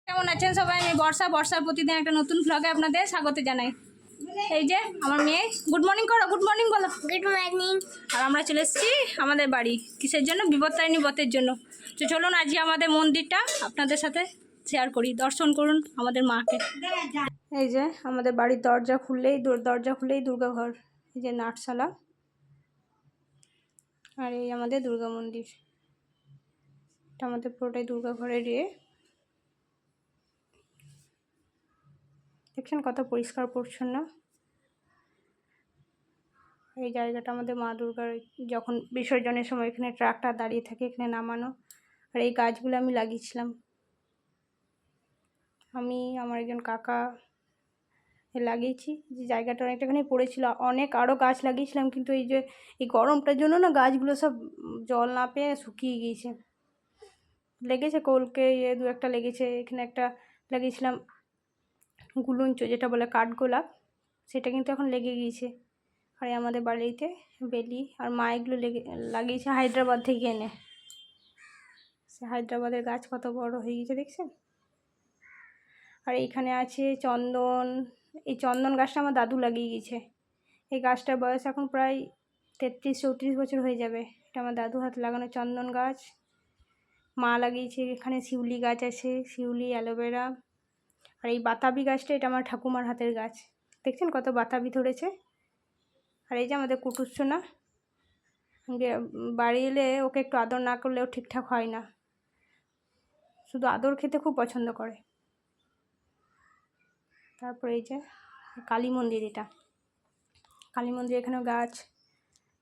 কেমন আছেন সবাই? আমি বর্ষার প্রতিদিন একটা নতুন ভ্লগে আপনাদের স্বাগত জানাই। এই যে আমার মেয়ে, গুড মর্নিং করো, গুড মর্নিং বলো। Good morning. আর আমরা চলে এসেছি আমাদের বাড়ি। কিসের জন্য? বিপত্তারিণী ব্রতের জন্য। তো চলুন আজকে আমাদের মন্দিরটা আপনাদের সাথে শেয়ার করি, দর্শন করুন আমাদের মাকে। এই যে আমাদের বাড়ির দরজা খুললেই দুর্গা ঘর। এই যে নাটশালা, আর এই আমাদের দুর্গা মন্দির। এটা আমাদের পুরোটাই দুর্গা ঘরের দেখছেন কত পরিষ্কার পরিচ্ছন্ন। এই জায়গাটা আমাদের মা দুর্গার যখন বিসর্জনের সময় এখানে ট্রাকটা দাঁড়িয়ে থাকে, এখানে নামানো। আর এই গাছগুলো আমি লাগিয়েছিলাম, আমি আমার একজন কাকা লাগিয়েছি। যে জায়গাটা অনেকটাখানি পড়েছিল, অনেক আরও গাছ লাগিয়েছিলাম, কিন্তু এই যে এই গরমটার জন্য না গাছগুলো সব জল না পেয়ে শুকিয়ে গিয়েছে। লেগেছে কলকে দু একটা লেগেছে। এখানে একটা লাগিয়েছিলাম গুলুঞ্চ, যেটা বলে কাঠগোলাপ, সেটা কিন্তু এখন লেগে গিয়েছে। আর আমাদের বাড়িতে বেলি আর মা এগুলো লাগিয়েছে হায়দ্রাবাদ থেকে এনে। সে হায়দ্রাবাদের গাছ কত বড় হয়ে গেছে দেখছেন। আর এইখানে আছে চন্দন। এই চন্দন গাছটা আমার দাদু লাগিয়ে গেছে। এই গাছটার বয়স এখন প্রায় 33-34 বছর হয়ে যাবে। এটা আমার দাদু হাতে লাগানো চন্দন গাছ। মা লাগিয়েছে। এখানে শিউলি গাছ আছে, শিউলি, অ্যালোভেরা। আর এই বাতাবি গাছটা, এটা আমার ঠাকুমার হাতের গাছ। দেখছেন কত বাতাবি ধরেছে। আর এই যে আমাদের কুটুসোনা, বাড়ি এলে ওকে একটু আদর না করলেও ঠিকঠাক হয় না, শুধু আদর খেতে খুব পছন্দ করে। তারপরে এই যে কালী মন্দির, এটা কালী মন্দির। এখানেও গাছ।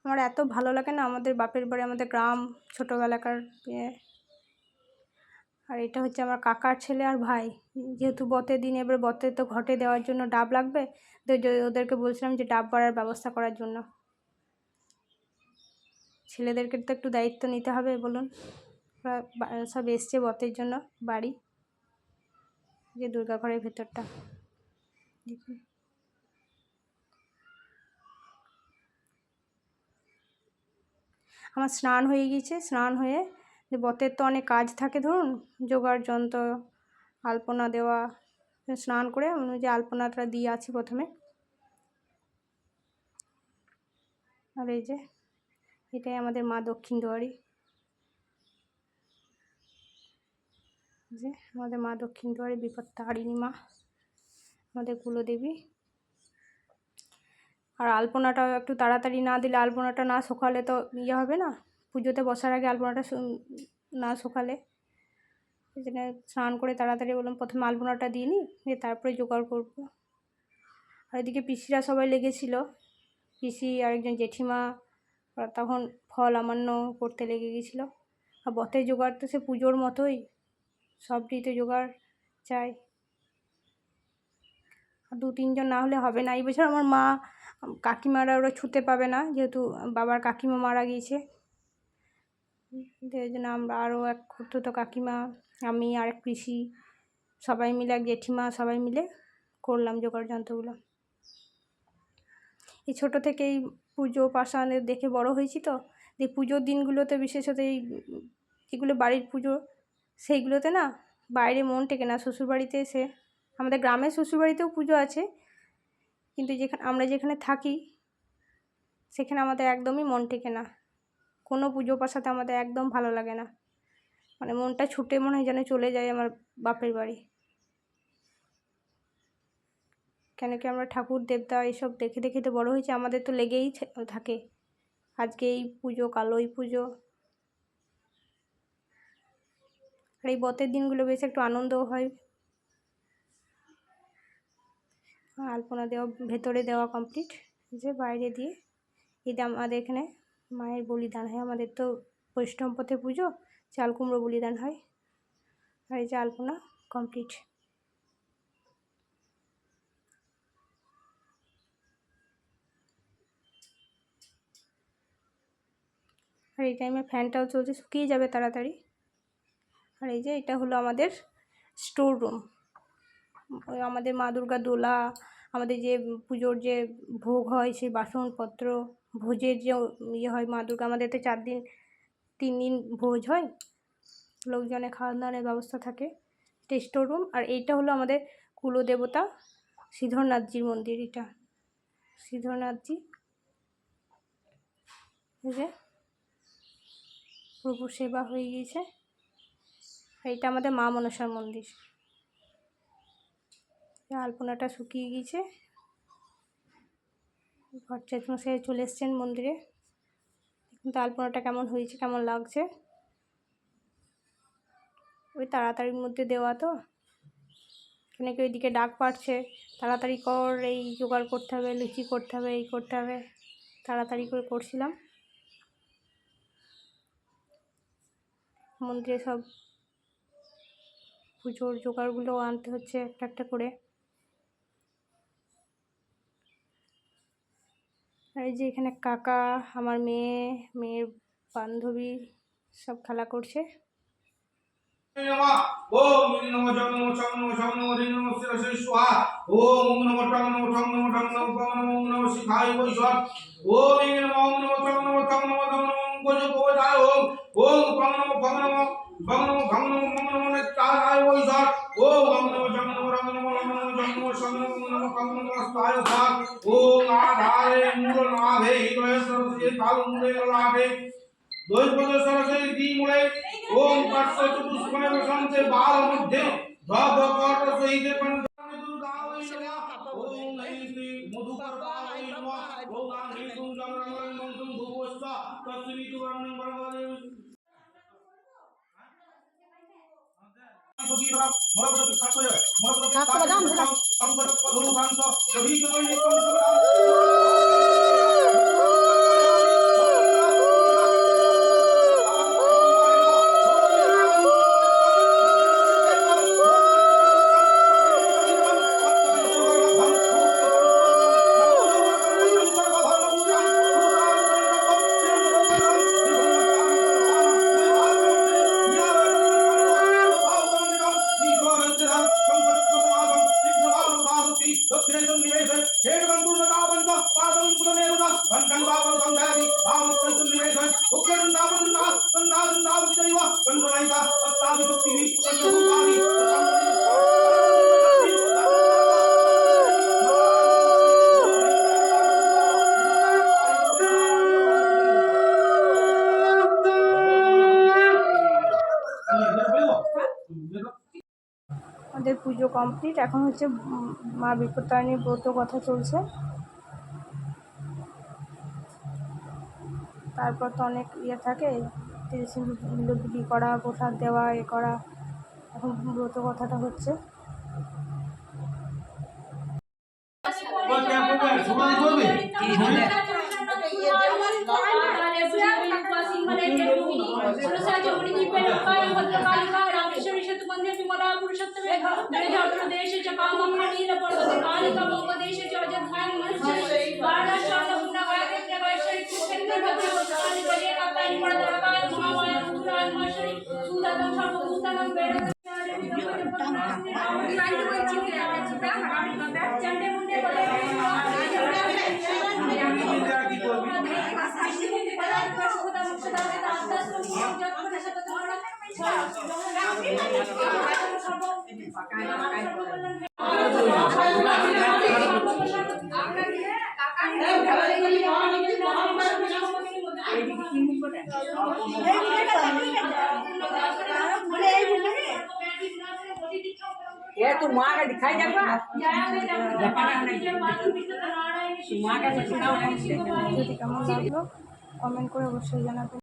আমার এত ভালো লাগে না, আমাদের বাপের বাড়ি, আমাদের গ্রাম, ছোটোবেলাকার আর এটা হচ্ছে আমার কাকার ছেলে আর ভাই। যেহেতু বতের দিন, এবার বতে তো ঘটে দেওয়ার জন্য ডাব লাগবে, তো ওদেরকে বলছিলাম যে ডাব বাড়ার ব্যবস্থা করার জন্য। ছেলেদেরকে তো একটু দায়িত্ব নিতে হবে, বলুন। সব এসছে বতের জন্য বাড়ি। যে দুর্গা ঘরের ভেতরটা দেখুন। আমার স্নান হয়ে গিয়েছে। স্নান হয়ে যে বতের তো অনেক কাজ থাকে, ধরুন জোগাড় যন্ত্র, আলপনা দেওয়া। স্নান করে আমি যে আলপনাটা দিয়ে আছি প্রথমে। আর এই যে এটাই আমাদের মা দক্ষিণ দুয়ারি। যে আমাদের মা দক্ষিণ দুয়ারি বিপত্তারিণী মা, আমাদের কুলদেবী। আর আলপনাটা একটু তাড়াতাড়ি না দিলে, আলপনাটা না শুকালে তো ইয়ে হবে না। পুজোতে বসার আগে আলপনাটা না শুকালে, এই জন্য স্নান করে তাড়াতাড়ি বললাম প্রথমে আলপনাটা দিয়ে নিই, দিয়ে তারপরে জোগাড় করবো। আর এদিকে পিসিরা সবাই লেগেছিল, পিসি আর একজন জেঠিমা, তখন ফল আমান্য করতে লেগে গেছিলো। আর বতের জোগাড় তো সে পুজোর মতোই, সবটিতে জোগাড় চাই। আর 2-3 জন না হলে হবে না। এই বছর আমার মা কাকিমারা ওরা ছুতে পাবে না, যেহেতু বাবার কাকিমা মারা গিয়েছে। এই জন্য আমরা আরও এক খুঁড়তুতো কাকিমা, আমি আর এক পিসি সবাই মিলে, এক জেঠিমা, সবাই মিলে করলাম জোগাড় যন্ত্রগুলো। এই ছোটো থেকেই পুজো পাশানের দেখে বড় হয়েছি, তো এই পুজোর দিনগুলোতে বিশেষত যেগুলো বাড়ির পুজো, সেইগুলোতে না বাইরে মন টেকে না। শ্বশুরবাড়িতে এসে, আমাদের গ্রামের শ্বশুরবাড়িতেও পুজো আছে, কিন্তু আমরা যেখানে থাকি সেখানে আমাদের একদমই মন টেকে না। কোনো পুজো পাশাতে আমাদের একদম ভালো লাগে না, মানে মনটা ছুটে মনে হয় যেন চলে যায় আমার বাপের বাড়ি। কেন কি আমরা ঠাকুর দেবতা এসব দেখে দেখে তো বড়ো হয়েছে, আমাদের তো লেগেই থাকে। আজকে এই পুজো, কাল ওই পুজো। আর এই বতের দিনগুলো বেশ একটু আনন্দও হয়। আলপনা দেওয়া ভেতরে দেওয়া কমপ্লিট, যে বাইরে দিয়ে ঈদ আমাদের এখানে মায়ের বলিদান হয়। আমাদের তো বৈষ্ণব পথে পুজো, চাল কুমড়ো বলিদান হয়। আর এই যে আলপনা কমপ্লিট। আর এই টাইমে ফ্যানটাও চলছে, শুকিয়ে যাবে তাড়াতাড়ি। আর এই যে এটা হলো আমাদের স্টোর রুম। ওই আমাদের মা দুর্গা দোলা, আমাদের যে পুজোর যে ভোগ হয়, সেই বাসনপত্র, ভোজের যে ইয়ে হয় মা দুর্গা, আমাদের তো 3 দিন ভোজ হয়, লোকজনে খাওয়া দাওয়ার ব্যবস্থা থাকে। এটা স্টোর রুম। আর এইটা হলো আমাদের কুলদেবতা শ্রীধরনাথজির মন্দির। এটা শ্রীধরনাথজি, এই যে প্রভু সেবা হয়ে গিয়েছে। এইটা আমাদের মা মনসার মন্দির। আলপনাটা শুকিয়ে গিয়েছে, ভট্টাচার্যমশাই চলে এসছেন মন্দিরে। কিন্তু আলপনাটা কেমন হয়েছে, কেমন লাগছে। ওই তাড়াতাড়ির মধ্যে দেওয়া তো, এখানে কেউ ওইদিকে ডাক পাড়ছে, তাড়াতাড়ি কর, এই জোগাড় করতে হবে, লুচি করতে হবে, এই করতে হবে, তাড়াতাড়ি করে করছিলাম। মন্দিরে সব পুজোর জোগাড়গুলো আনতে হচ্ছে একটা একটা করে। আর এই যে এখানে কাকা, আমার মেয়ের বান্ধবী সব খেলা করছে। ओम नमो जग नमो चग नमो शग नमो ह्रीं नमो शिरसे स्वाहा ओम नमो टग नमो ठग नमो ठग नमो पग नमो नमो शिखाय वैश्वर ओम नमो टग नमो ठग नमो ठग नमो गोजो गोजाय ओम पग नमो भग नमो भग नमो भग नमो मग नमो नेताय वैश्वर ओम नमो जग नमो रग नमो रग नमो जग नमो शग नमो नमो पग नमो अस्ताय सार ओम आधारे मूल नाभे हृदय सरस्वती काल मूले लाभे द्वैपद सरस्वती दी मुळे ओम तत्स चतुष्कोणे वसंते बाल मध्ये धब कट सहिते पंचमे दुर्गावै नमः ओम नैं श्री मधुकरतावै नमः ओम आंघ्रि तुम जगरंगं मंसुं भुवस्व तस्मितु वर्णं भगवदेव আমাদের পুজো কমপ্লিট। এখন হচ্ছে মা বিপত্তারিণীর ব্রত কথা চলছে। তারপর তো অনেক ইয়ে থাকে, সিঁদুর বিলি করা, প্রসাদ দেওয়া, এ করা। এখন ব্রত কথাটা হচ্ছে। ये तू माँ का दिखाई जाएगा যদি কেমন লাগলো কমেন্ট করে অবশ্যই জানাবেন।